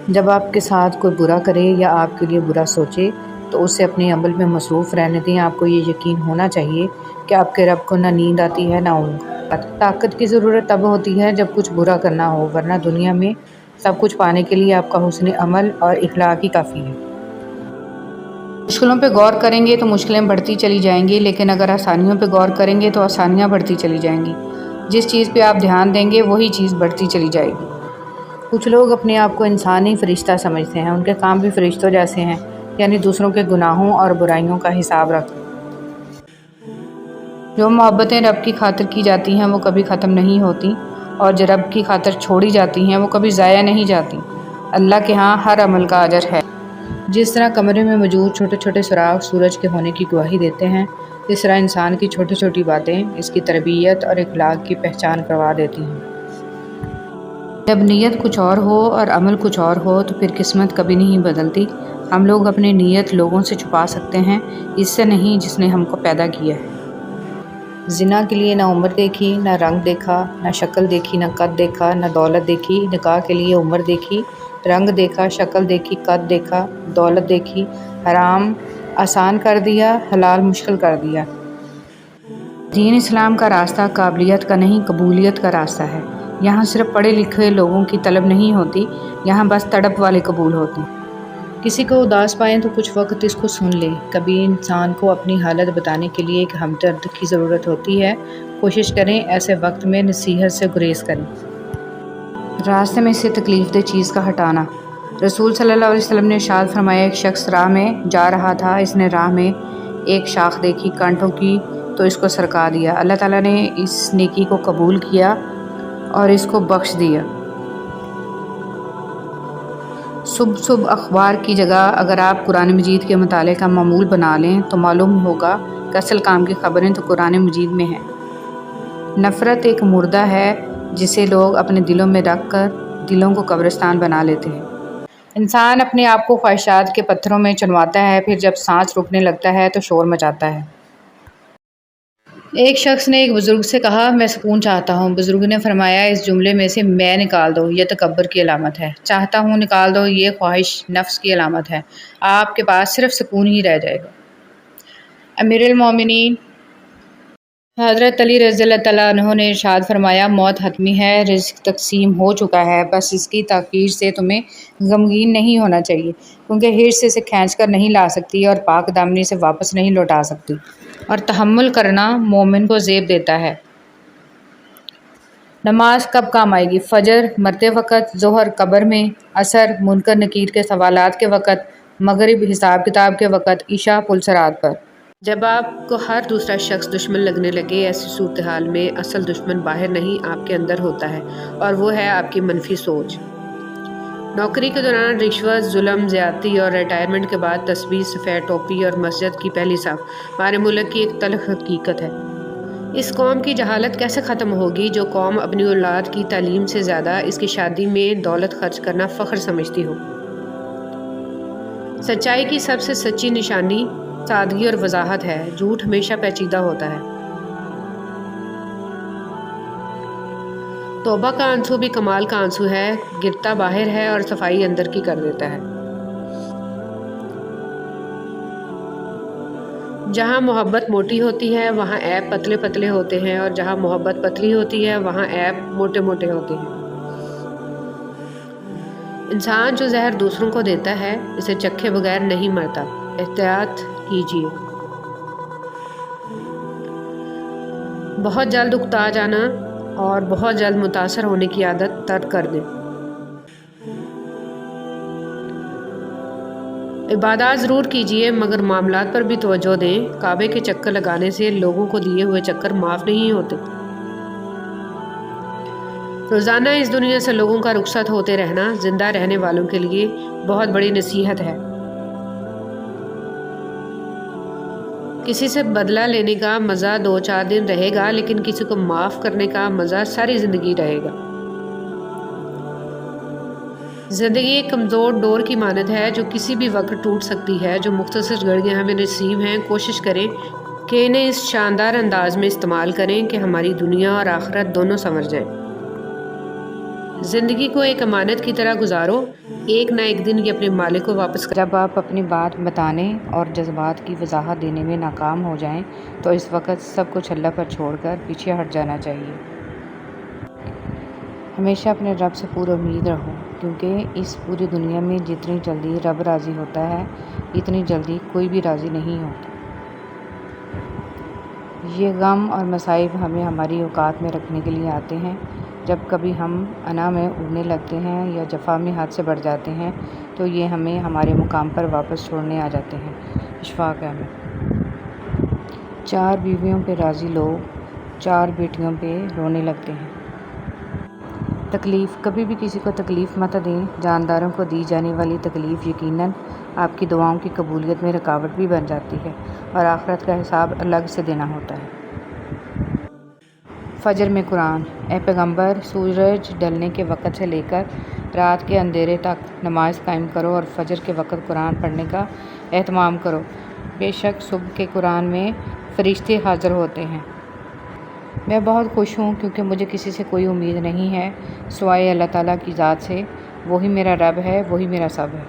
جب آپ کے ساتھ کوئی برا کرے یا آپ کے لیے برا سوچے تو اسے اپنے عمل میں مصروف رہنے دیں۔ آپ کو یہ یقین ہونا چاہیے کہ آپ کے رب کو نہ نیند آتی ہے نہ اونگ۔ طاقت کی ضرورت تب ہوتی ہے جب کچھ برا کرنا ہو، ورنہ دنیا میں سب کچھ پانے کے لیے آپ کا حسن عمل اور اخلاق ہی کافی ہے۔ مشکلوں پہ غور کریں گے تو مشکلیں بڑھتی چلی جائیں گی، لیکن اگر آسانیوں پہ غور کریں گے تو آسانیاں بڑھتی چلی جائیں گی۔ جس چیز پہ آپ دھیان دیں گے وہی چیز بڑھتی چلی جائے گی۔ کچھ لوگ اپنے آپ کو انسانی فرشتہ سمجھتے ہیں، ان کے کام بھی فرشتوں جیسے ہیں، یعنی دوسروں کے گناہوں اور برائیوں کا حساب رکھتے ہیں۔ جو محبتیں رب کی خاطر کی جاتی ہیں وہ کبھی ختم نہیں ہوتی، اور جو رب کی خاطر چھوڑی جاتی ہیں وہ کبھی ضائع نہیں جاتی۔ اللہ کے ہاں ہر عمل کا اجر ہے۔ جس طرح کمرے میں موجود چھوٹے چھوٹے سراغ سورج کے ہونے کی گواہی دیتے ہیں، اس طرح انسان کی چھوٹی چھوٹی باتیں اس کی تربیت اور اخلاق کی پہچان کروا دیتی ہیں۔ جب نیت کچھ اور ہو اور عمل کچھ اور ہو تو پھر قسمت کبھی نہیں بدلتی۔ ہم لوگ اپنی نیت لوگوں سے چھپا سکتے ہیں، اس سے نہیں جس نے ہم کو پیدا کیا ہے۔ زنا کے لیے نہ عمر دیکھی، نہ رنگ دیکھا، نہ شکل دیکھی، نہ قد دیکھا، نہ دولت دیکھی۔ نکاح کے لیے عمر دیکھی، رنگ دیکھا، شکل دیکھی، قد دیکھا، دولت دیکھی۔ حرام آسان کر دیا، حلال مشکل کر دیا۔ دین اسلام کا راستہ قابلیت کا نہیں، قبولیت کا راستہ ہے۔ یہاں صرف پڑھے لکھے لوگوں کی طلب نہیں ہوتی، یہاں بس تڑپ والے قبول ہوتے ہیں۔ کسی کو اداس پائیں تو کچھ وقت اس کو سن لیں۔ کبھی انسان کو اپنی حالت بتانے کے لیے ایک ہمدرد کی ضرورت ہوتی ہے، کوشش کریں ایسے وقت میں نصیحت سے گریز کریں۔ راستے میں سے تکلیف دہ چیز کا ہٹانا۔ رسول صلی اللہ علیہ وسلم نے ارشاد فرمایا، ایک شخص راہ میں جا رہا تھا، اس نے راہ میں ایک شاخ دیکھی کانٹوں کی تو اس کو سرکا دیا۔ اللہ تعالیٰ نے اس نیکی کو قبول کیا اور اس کو بخش دیا۔ صبح اخبار کی جگہ اگر آپ قرآن مجید کے مطالعے کا معمول بنا لیں تو معلوم ہوگا کہ اصل کام کی خبریں تو قرآن مجید میں ہیں۔ نفرت ایک مردہ ہے جسے لوگ اپنے دلوں میں رکھ کر دلوں کو قبرستان بنا لیتے ہیں۔ انسان اپنے آپ کو خواہشات کے پتھروں میں چنواتا ہے، پھر جب سانس رکنے لگتا ہے تو شور مچاتا ہے۔ ایک شخص نے ایک بزرگ سے کہا میں سکون چاہتا ہوں۔ بزرگ نے فرمایا اس جملے میں سے میں نکال دو، یہ تکبر کی علامت ہے۔ چاہتا ہوں نکال دو، یہ خواہش نفس کی علامت ہے۔ آپ کے پاس صرف سکون ہی رہ جائے گا۔ امیر المومنین حضرت علی رضی اللہ تعالیٰ عنہ نے ارشاد فرمایا موت حتمی ہے، رزق تقسیم ہو چکا ہے، بس اس کی تاخیر سے تمہیں غمگین نہیں ہونا چاہیے، کیونکہ حرص اسے کھینچ کر نہیں لا سکتی اور پاک دامنی سے واپس نہیں لوٹا سکتی، اور تحمل کرنا مومن کو زیب دیتا ہے۔ نماز کب کام آئے گی؟ فجر مرتے وقت، ظہر قبر میں، عصر منکر نکیر کے سوالات کے وقت، مغرب حساب کتاب کے وقت، عشاء پل صراط پر۔ جب آپ کو ہر دوسرا شخص دشمن لگنے لگے، ایسی صورتحال میں اصل دشمن باہر نہیں آپ کے اندر ہوتا ہے، اور وہ ہے آپ کی منفی سوچ۔ نوکری کے دوران رشوت، ظلم، زیادتی اور ریٹائرمنٹ کے بعد تسبیح، سفید ٹوپی اور مسجد کی پہلی صف ہمارے ملک کی ایک تلخ حقیقت ہے۔ اس قوم کی جہالت کیسے ختم ہوگی جو قوم اپنی اولاد کی تعلیم سے زیادہ اس کی شادی میں دولت خرچ کرنا فخر سمجھتی ہو؟ سچائی کی سب سے سچی نشانی سادگی اور وضاحت ہے، جھوٹ ہمیشہ پیچیدہ ہوتا ہے۔ توبہ کا آنسو بھی کمال کا آنسو ہے، گرتا باہر ہے اور صفائی اندر کی کر دیتا ہے۔ جہاں محبت موٹی ہوتی ہے وہاں عیب پتلے پتلے ہوتے ہیں، اور جہاں محبت پتلی ہوتی ہے وہاں عیب موٹے موٹے ہوتے ہیں۔ انسان جو زہر دوسروں کو دیتا ہے اسے چکھے بغیر نہیں مرتا، احتیاط کیجیے۔ بہت جلد اکتا جانا اور بہت جلد متاثر ہونے کی عادت ترک کر دیں۔ عبادات ضرور کیجیے مگر معاملات پر بھی توجہ دیں، کعبے کے چکر لگانے سے لوگوں کو دیے ہوئے چکر معاف نہیں ہوتے۔ روزانہ اس دنیا سے لوگوں کا رخصت ہوتے رہنا زندہ رہنے والوں کے لیے بہت بڑی نصیحت ہے۔ کسی سے بدلہ لینے کا مزہ 2-4 دن رہے گا، لیکن کسی کو معاف کرنے کا مزہ ساری زندگی رہے گا۔ زندگی ایک کمزور ڈور کی مانند ہے جو کسی بھی وقت ٹوٹ سکتی ہے۔ جو مختصر گھڑیاں ہمیں نصیب ہیں، کوشش کریں کہ انہیں اس شاندار انداز میں استعمال کریں کہ ہماری دنیا اور آخرت دونوں سنور جائیں۔ زندگی کو ایک امانت کی طرح گزارو، ایک نہ ایک دن یہ اپنے مالک کو واپس کر۔ جب آپ اپنی بات بتانے اور جذبات کی وضاحت دینے میں ناکام ہو جائیں تو اس وقت سب کچھ اللہ پر چھوڑ کر پیچھے ہٹ جانا چاہیے۔ ہمیشہ اپنے رب سے پورا امید رہو، کیونکہ اس پوری دنیا میں جتنی جلدی رب راضی ہوتا ہے اتنی جلدی کوئی بھی راضی نہیں ہوتا۔ یہ غم اور مصائب ہمیں ہماری اوقات میں رکھنے کے لیے آتے ہیں۔ جب کبھی ہم انا میں اڑنے لگتے ہیں یا جفا میں حد سے بڑھ جاتے ہیں تو یہ ہمیں ہمارے مقام پر واپس چھوڑنے آ جاتے ہیں۔ اشفاق احمد۔ 4 بیویوں پہ راضی لوگ 4 بیٹیوں پہ رونے لگتے ہیں۔ تکلیف، کبھی بھی کسی کو تکلیف مت دیں۔ جانداروں کو دی جانے والی تکلیف یقیناً آپ کی دعاؤں کی قبولیت میں رکاوٹ بھی بن جاتی ہے، اور آخرت کا حساب الگ سے دینا ہوتا ہے۔ فجر میں قرآن۔ اے پیغمبر، سورج ڈھلنے کے وقت سے لے کر رات کے اندھیرے تک نماز قائم کرو اور فجر کے وقت قرآن پڑھنے کا اہتمام کرو، بے شک صبح کے قرآن میں فرشتے حاضر ہوتے ہیں۔ میں بہت خوش ہوں کیونکہ مجھے کسی سے کوئی امید نہیں ہے سوائے اللہ تعالیٰ کی ذات سے، وہی میرا رب ہے، وہی میرا سب ہے۔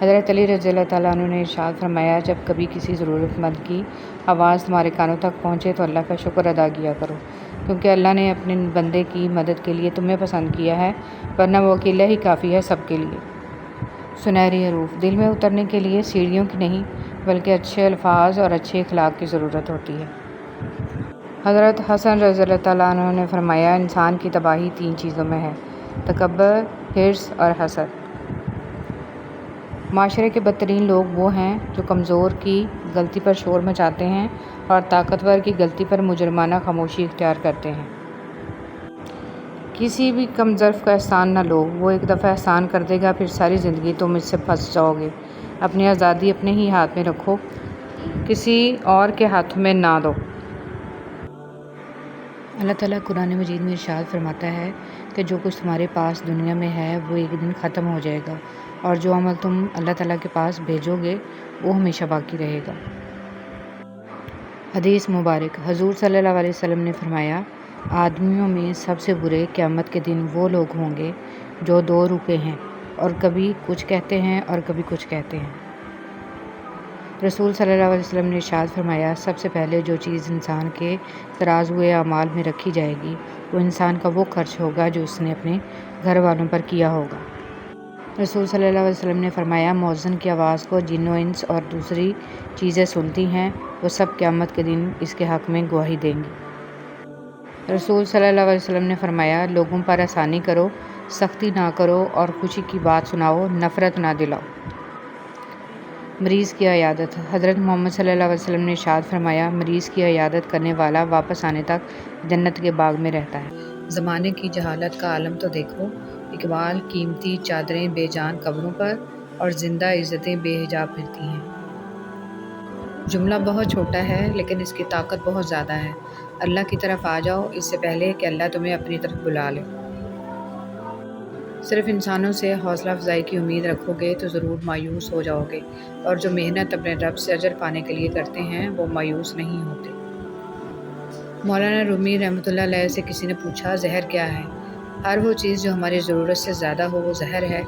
حضرت علی رضی اللہ تعالیٰ عنہ نے ارشاد فرمایا جب کبھی کسی ضرورت مند کی آواز تمہارے کانوں تک پہنچے تو اللہ کا شکر ادا کیا کرو، کیونکہ اللہ نے اپنے بندے کی مدد کے لیے تمہیں پسند کیا ہے، ورنہ وہ اکیلا ہی کافی ہے سب کے لیے۔ سنہری حروف، دل میں اترنے کے لیے سیڑھیوں کی نہیں بلکہ اچھے الفاظ اور اچھے اخلاق کی ضرورت ہوتی ہے۔ حضرت حسن رضی اللہ تعالیٰ عنہ نے فرمایا انسان کی تباہی 3 چیزوں میں ہے: تکبر، حرص اور حسد۔ معاشرے کے بدترین لوگ وہ ہیں جو کمزور کی غلطی پر شور مچاتے ہیں اور طاقتور کی غلطی پر مجرمانہ خاموشی اختیار کرتے ہیں۔ کسی بھی کم ظرف کا احسان نہ لو، وہ ایک دفعہ احسان کر دے گا پھر ساری زندگی تم اس سے پھنس جاؤ گے۔ اپنی آزادی اپنے ہی ہاتھ میں رکھو، کسی اور کے ہاتھوں میں نہ دو۔ اللہ تعالیٰ قرآن مجید میں ارشاد فرماتا ہے کہ جو کچھ تمہارے پاس دنیا میں ہے وہ ایک دن ختم ہو جائے گا، اور جو عمل تم اللہ تعالیٰ کے پاس بھیجو گے وہ ہمیشہ باقی رہے گا۔ حدیث مبارک۔ حضور صلی اللہ علیہ وسلم نے فرمایا، آدمیوں میں سب سے برے قیامت کے دن وہ لوگ ہوں گے جو دو روپے ہیں اور کبھی کچھ کہتے ہیں اور کبھی کچھ کہتے ہیں۔ رسول صلی اللہ علیہ وسلم نے ارشاد فرمایا، سب سے پہلے جو چیز انسان کے ترازوئے اعمال میں رکھی جائے گی وہ انسان کا وہ خرچ ہوگا جو اس نے اپنے گھر والوں پر کیا ہوگا۔ رسول صلی اللہ علیہ وسلم نے فرمایا، مؤذن کی آواز کو جن و انس اور دوسری چیزیں سنتی ہیں، وہ سب قیامت کے دن اس کے حق میں گواہی دیں گی۔ رسول صلی اللہ علیہ وسلم نے فرمایا، لوگوں پر آسانی کرو، سختی نہ کرو اور خوشی کی بات سناؤ، نفرت نہ دلاؤ۔ مریض کی عیادت۔ حضرت محمد صلی اللہ علیہ وسلم نے ارشاد فرمایا، مریض کی عیادت کرنے والا واپس آنے تک جنت کے باغ میں رہتا ہے۔ زمانے کی جہالت کا عالم تو دیکھو، اقبال، قیمتی چادریں بے جان قبروں پر اور زندہ عزتیں بے حجاب پھرتی ہیں۔ جملہ بہت چھوٹا ہے لیکن اس کی طاقت بہت زیادہ ہے۔ اللہ کی طرف آ جاؤ اس سے پہلے کہ اللہ تمہیں اپنی طرف بلا لے۔ صرف انسانوں سے حوصلہ افزائی کی امید رکھو گے تو ضرور مایوس ہو جاؤ گے، اور جو محنت اپنے رب سے اجر پانے کے لیے کرتے ہیں وہ مایوس نہیں ہوتے۔ مولانا رومی رحمۃ اللہ علیہ سے کسی نے پوچھا، زہر کیا ہے؟ ہر وہ چیز جو ہماری ضرورت سے زیادہ ہو وہ زہر ہے،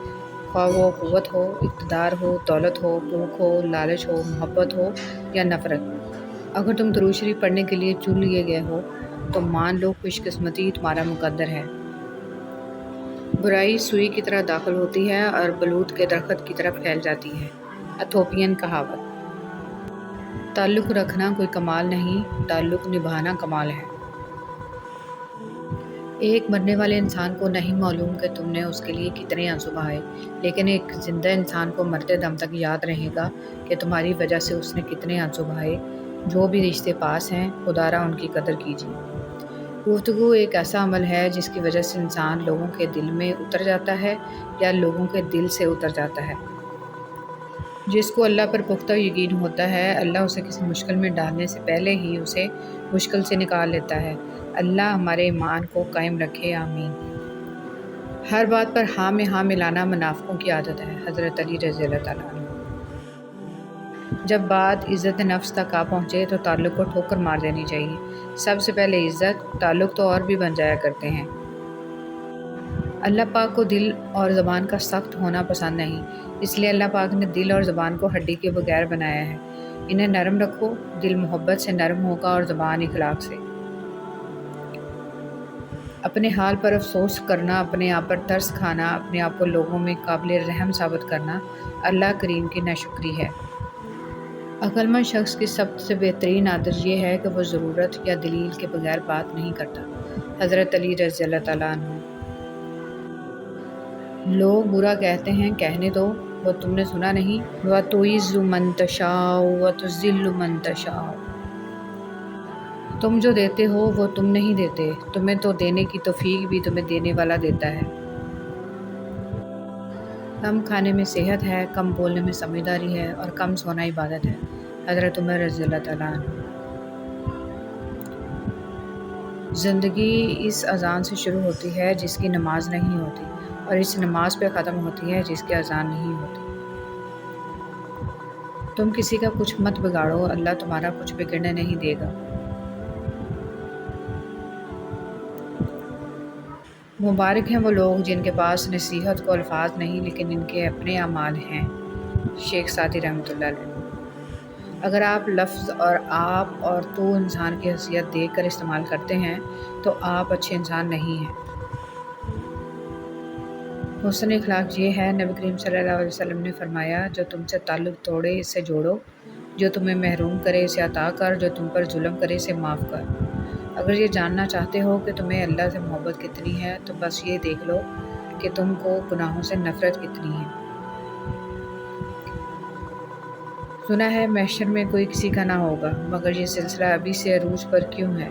خواہ وہ قوت ہو، اقتدار ہو، دولت ہو، بھوک ہو، لالچ ہو، محبت ہو یا نفرت۔ اگر تم درود شریف پڑھنے کے لیے چن لیے گئے ہو تو مان لو خوش قسمتی تمہارا مقدر ہے۔ برائی سوئی کی طرح داخل ہوتی ہے اور بلوط کے درخت کی طرف پھیل جاتی ہے۔ ایتھوپین کہاوت۔ تعلق رکھنا کوئی کمال نہیں، تعلق نبھانا کمال ہے۔ ایک مرنے والے انسان کو نہیں معلوم کہ تم نے اس کے لیے کتنے آنسو بہائے، لیکن ایک زندہ انسان کو مرتے دم تک یاد رہے گا کہ تمہاری وجہ سے اس نے کتنے آنسو بہائے۔ جو بھی رشتے پاس ہیں، خدا را ان کی قدر کیجیے۔ گفتگو ایک ایسا عمل ہے جس کی وجہ سے انسان لوگوں کے دل میں اتر جاتا ہے یا لوگوں کے دل سے اتر جاتا ہے۔ جس کو اللہ پر پختہ یقین ہوتا ہے، اللہ اسے کسی مشکل میں ڈالنے سے پہلے ہی اسے مشکل سے نکال لیتا ہے۔ اللہ ہمارے ایمان کو قائم رکھے، آمین۔ ہر بات پر ہاں میں ہاں ملانا منافقوں کی عادت ہے۔ حضرت علی رضی اللہ تعالیٰ عنہ۔ جب بات عزت نفس تک آ پہنچے تو تعلق کو ٹھوکر مار دینی چاہیے۔ سب سے پہلے عزت، تعلق تو اور بھی بن جایا کرتے ہیں۔ اللہ پاک کو دل اور زبان کا سخت ہونا پسند نہیں، اس لیے اللہ پاک نے دل اور زبان کو ہڈی کے بغیر بنایا ہے۔ انہیں نرم رکھو، دل محبت سے نرم ہوگا اور زبان اخلاق سے۔ اپنے حال پر افسوس کرنا، اپنے آپ پر ترس کھانا، اپنے آپ کو لوگوں میں قابل رحم ثابت کرنا اللہ کریم کی ناشکری ہے۔ عقل مند شخص کی سب سے بہترین عادت یہ ہے کہ وہ ضرورت یا دلیل کے بغیر بات نہیں کرتا۔ حضرت علی رضی اللہ تعالیٰ عنہ۔ لوگ برا کہتے ہیں، کہنے دو، وہ تم نے سنا نہیں، وَتُعِزُّ مَن تَشَاءُ وَتُذِلُّ مَن تَشَاءُ۔ تم جو دیتے ہو وہ تم نہیں دیتے، تمہیں تو دینے کی توفیق بھی تمہیں دینے والا دیتا ہے۔ کم کھانے میں صحت ہے، کم بولنے میں سمجھداری ہے اور کم سونا عبادت ہے۔ حضرت عمر رضی اللہ تعالیٰ عنہ۔ زندگی اس اذان سے شروع ہوتی ہے جس کی نماز نہیں ہوتی، اور اس نماز پہ ختم ہوتی ہے جس کی اذان نہیں ہوتی۔ تم کسی کا کچھ مت بگاڑو، اللہ تمہارا کچھ بگڑنے نہیں دے گا۔ مبارک ہیں وہ لوگ جن کے پاس نصیحت کو الفاظ نہیں لیکن ان کے اپنے اعمال ہیں۔ شیخ سعدی رحمۃ اللہ علیہ۔ اگر آپ لفظ اور آپ اور تو انسان کی حیثیت دیکھ کر استعمال کرتے ہیں تو آپ اچھے انسان نہیں ہیں۔ حسن اخلاق یہ ہے، نبی کریم صلی اللہ علیہ وسلم نے فرمایا، جو تم سے تعلق توڑے اسے جوڑو، جو تمہیں محروم کرے اسے عطا کر، جو تم پر ظلم کرے اسے معاف کر۔ اگر یہ جاننا چاہتے ہو کہ تمہیں اللہ سے محبت کتنی ہے تو بس یہ دیکھ لو کہ تم کو گناہوں سے نفرت کتنی ہے۔ سنا ہے محشر میں کوئی کسی کا نہ ہوگا، مگر یہ سلسلہ ابھی سے عروج پر کیوں ہے؟